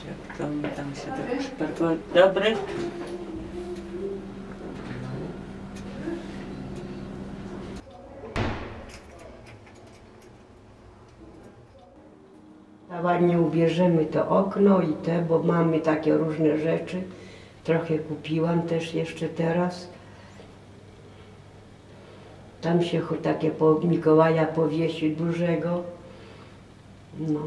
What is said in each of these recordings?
Jak to mi tam się tak przypadło. Dobry. Ładnie ubierzemy to okno i te, bo mamy takie różne rzeczy. Trochę kupiłam też jeszcze teraz. Tam się takie po Mikołaja powiesi dużego. No.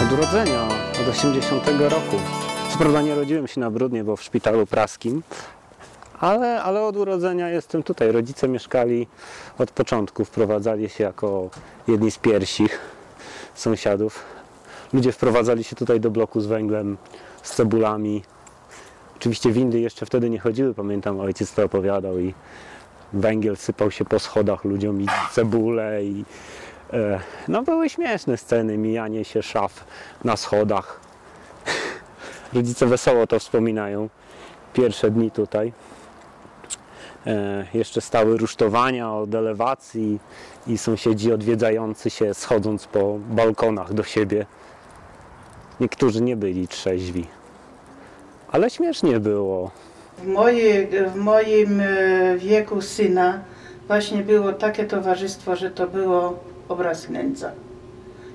Od urodzenia, od 80 roku. Co prawda nie rodziłem się na Bródnie, bo w szpitalu praskim, ale od urodzenia jestem tutaj. Rodzice mieszkali od początku, wprowadzali się jako jedni z pierwszych sąsiadów. Ludzie wprowadzali się tutaj do bloku z węglem, z cebulami. Oczywiście windy jeszcze wtedy nie chodziły, pamiętam, ojciec to opowiadał i węgiel sypał się po schodach ludziom i cebule i no były śmieszne sceny, mijanie się szaf na schodach. Rodzice wesoło to wspominają. Pierwsze dni tutaj. Jeszcze stały rusztowania od elewacji i sąsiedzi odwiedzający się, schodząc po balkonach do siebie. Niektórzy nie byli trzeźwi, ale śmiesznie było. W moim wieku syna właśnie było takie towarzystwo, że to było obraz nędza.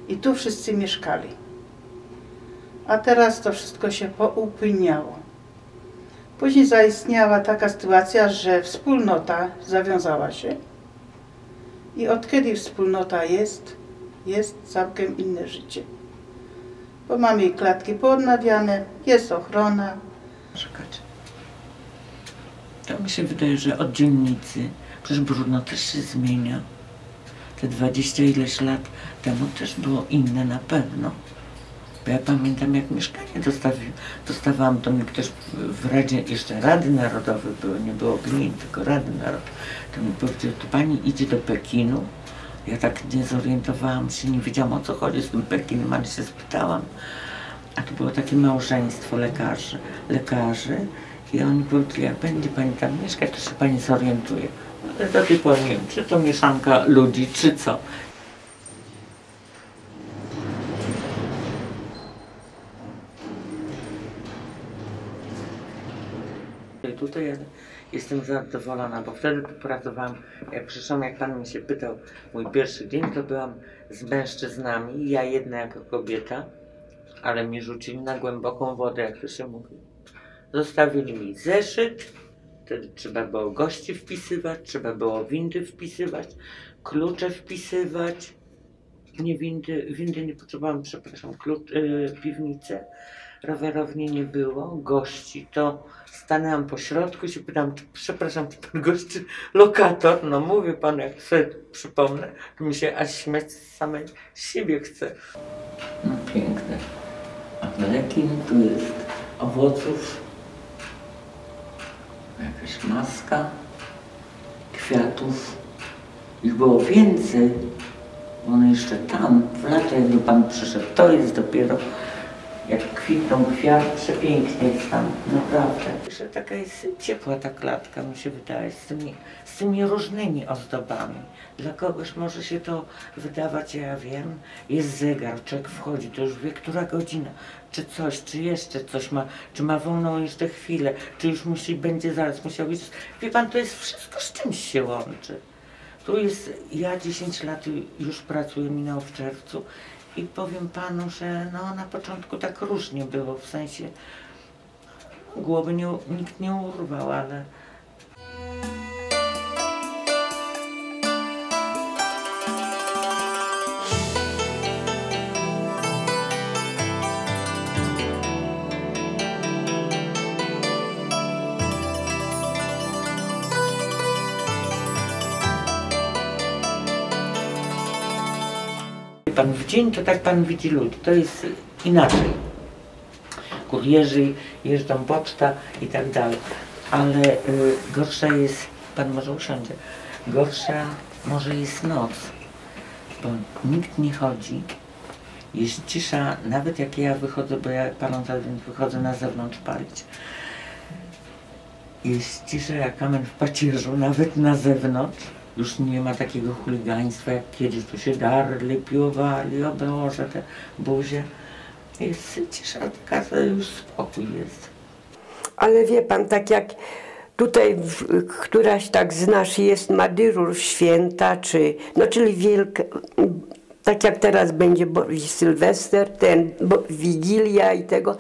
I tu wszyscy mieszkali. A teraz to wszystko się poupłyniało. Później zaistniała taka sytuacja, że wspólnota zawiązała się. I od kiedy wspólnota jest całkiem inne życie. Bo mamy i klatki poodnawiane, jest ochrona. To mi się wydaje, że od dzielnicy, przecież Brudno też się zmienia. Te 20 ileś lat temu też było inne na pewno. Bo ja pamiętam, jak mieszkanie dostawałam, to mi ktoś w Radzie, jeszcze Rady Narodowe były, nie było gmin, tylko Rady Narodowe. To mi powiedział, to pani idzie do Pekinu. Ja tak nie zorientowałam się, nie wiedziałam, o co chodzi z tym Pekinem, ale się spytałam. A to było takie małżeństwo lekarzy i oni powiedzieli, jak będzie pani tam mieszkać, to się pani zorientuje. Ale do tej pory nie wiem, czy to mieszanka ludzi, czy co. Tutaj jestem zadowolona, bo wtedy tu pracowałam, jak przyszłam, jak pan mi się pytał, mój pierwszy dzień, to byłam z mężczyznami, ja jedna jako kobieta, ale mi rzucili na głęboką wodę, jak to się mówi. Zostawili mi zeszyt, wtedy trzeba było gości wpisywać, trzeba było windy wpisywać, klucze wpisywać, nie windy nie potrzebowałam, przepraszam, piwnicę. Rowerowni nie było, gości, to stanęłam po środku i się pytam, przepraszam, czy pan gości lokator? No mówię pan, jak sobie przypomnę, to mi się aż śmiać z samej siebie chce. No piękne. A mlekin tu jest owoców, jakaś maska, kwiatów. Ich było więcej, one jeszcze tam, w lato jakby pan przyszedł, to jest dopiero jak kwitną kwiaty, przepięknie jest tam, naprawdę. Że taka jest ciepła ta klatka, mi się wydaje, z tymi różnymi ozdobami. Dla kogoś może się to wydawać, ja wiem, jest zegar, człowiek wchodzi, to już wie, która godzina, czy coś, czy jeszcze coś ma, czy ma wolną jeszcze chwilę, czy już będzie zaraz musiał iść. Wie pan, to jest wszystko z czymś się łączy. Tu jest, ja 10 lat już pracuję, minęło w czerwcu. I powiem panu, że no, na początku tak różnie było, w sensie głowy nikt nie urwał, ale... Pan w dzień, to tak pan widzi ludzi, to jest inaczej. Kurierzy jeżdżą, poczta i tak dalej, ale gorsza jest, pan może usiądzie, gorsza może jest noc, bo nikt nie chodzi, Jest cisza, nawet jak ja wychodzę, bo ja paląc adwent wychodzę na zewnątrz palić. Jest cisza jak kamen w pacierzu, nawet na zewnątrz. Już nie ma takiego chuligaństwa jak kiedyś, tu się darli, piłowali, o Boże, te buzie. Jest cisza taka, już spokój jest. Ale wie pan, tak jak tutaj któraś tak z nas jest, ma dyżur święta, czyli wielka, tak jak teraz będzie Sylwester, Wigilia i tego,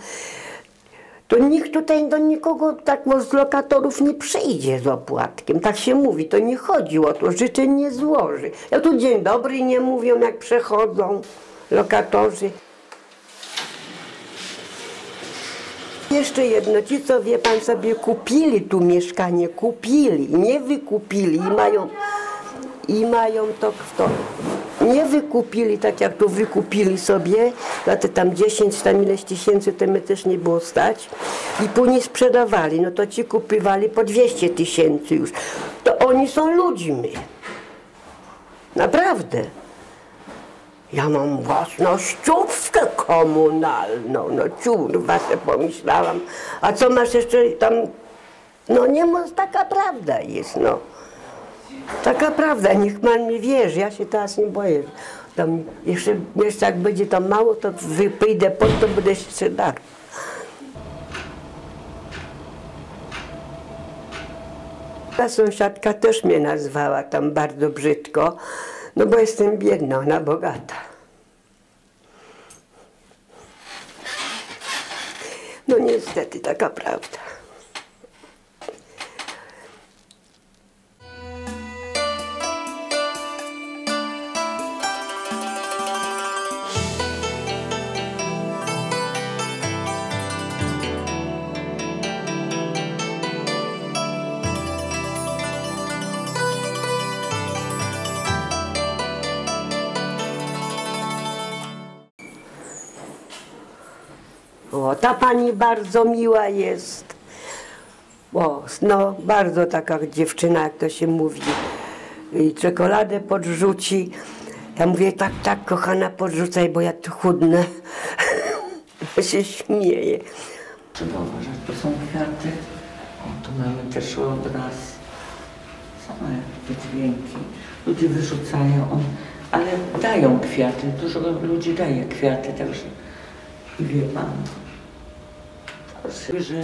to nikt tutaj do nikogo tak z lokatorów nie przyjdzie z opłatkiem. Tak się mówi, to nie chodzi o to, życzeń nie złoży. Ja tu dzień dobry nie mówią, jak przechodzą lokatorzy. Jeszcze jedno, ci co wie pan sobie kupili tu mieszkanie, kupili, nie wykupili i mają to kto. Nie wykupili tak jak tu wykupili sobie, za te tam 10 tam ileś tysięcy to my też nie było stać i później sprzedawali, no to ci kupywali po 200 000 już. To oni są ludźmi. Naprawdę. Ja mam własnościówkę komunalną, no ciurwa se pomyślałam. A co masz jeszcze tam? No nie ma, taka prawda jest, no. Taka prawda, niech pan mi wierzy, ja się teraz nie boję. Tam jeszcze jak będzie tam mało, to wyjdę pod to, będę jeszcze dar. Ta sąsiadka też mnie nazwała tam bardzo brzydko, no bo jestem biedna, ona bogata. No niestety, taka prawda. O, ta pani bardzo miła jest. O, no, bardzo taka dziewczyna, jak to się mówi. I czekoladę podrzuci. Ja mówię, tak, kochana, podrzucaj, bo ja tu chudnę. Ja się śmieję. Trzeba uważać, to są kwiaty. O, tu mamy też obraz. Same dźwięki. Ludzie wyrzucają, ale dają kwiaty. Dużo ludzi daje kwiaty, także i wie pan. Że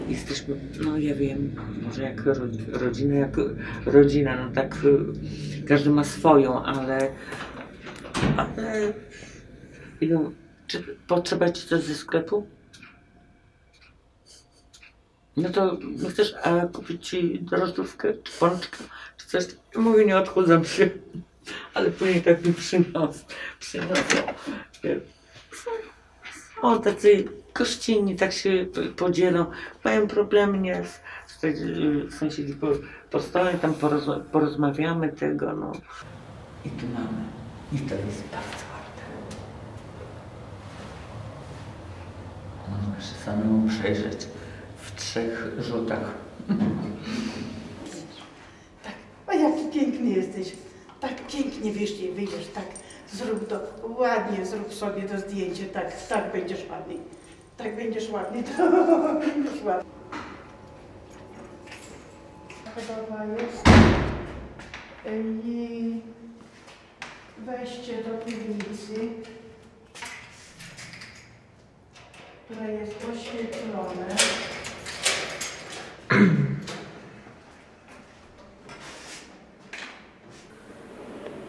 jesteśmy, no ja wiem, może jak rodzina, no tak każdy ma swoją, ale czy potrzeba ci coś ze sklepu? No to chcesz kupić ci drożdżówkę, czy pączkę, czy coś? Mówię, nie odchudzam się, ale później tak mi przyniosą. O, tacy gościnni tak się podzielą, mają problemy, nie? Tutaj sąsiedzi postoją, tam porozmawiamy tego, no. I tu mamy, i to jest bardzo ładne. Można się samemu przejrzeć w 3 rzutach. Tak, o jaki piękny jesteś, tak pięknie wyjdziesz, tak. Zrób to, ładnie zrób sobie to zdjęcie, tak będziesz ładny. Tak będziesz ładny, to będziesz ładny. Podoba jest i wejście do piwnicy, które jest oświetlone.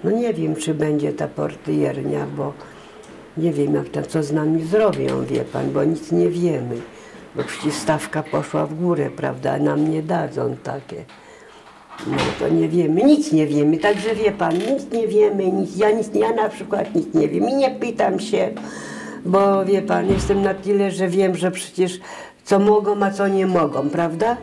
No nie wiem, czy będzie ta portiernia, bo nie wiem, jak to, co z nami zrobią, wie pan, bo nic nie wiemy. Bo przecież stawka poszła w górę, prawda, a nam nie dadzą takie. No to nie wiemy, nic nie wiemy, także wie pan, nic nie wiemy, ja na przykład nic nie wiem i nie pytam się, bo wie pan, jestem na tyle, że wiem, że przecież co mogą, a co nie mogą, prawda?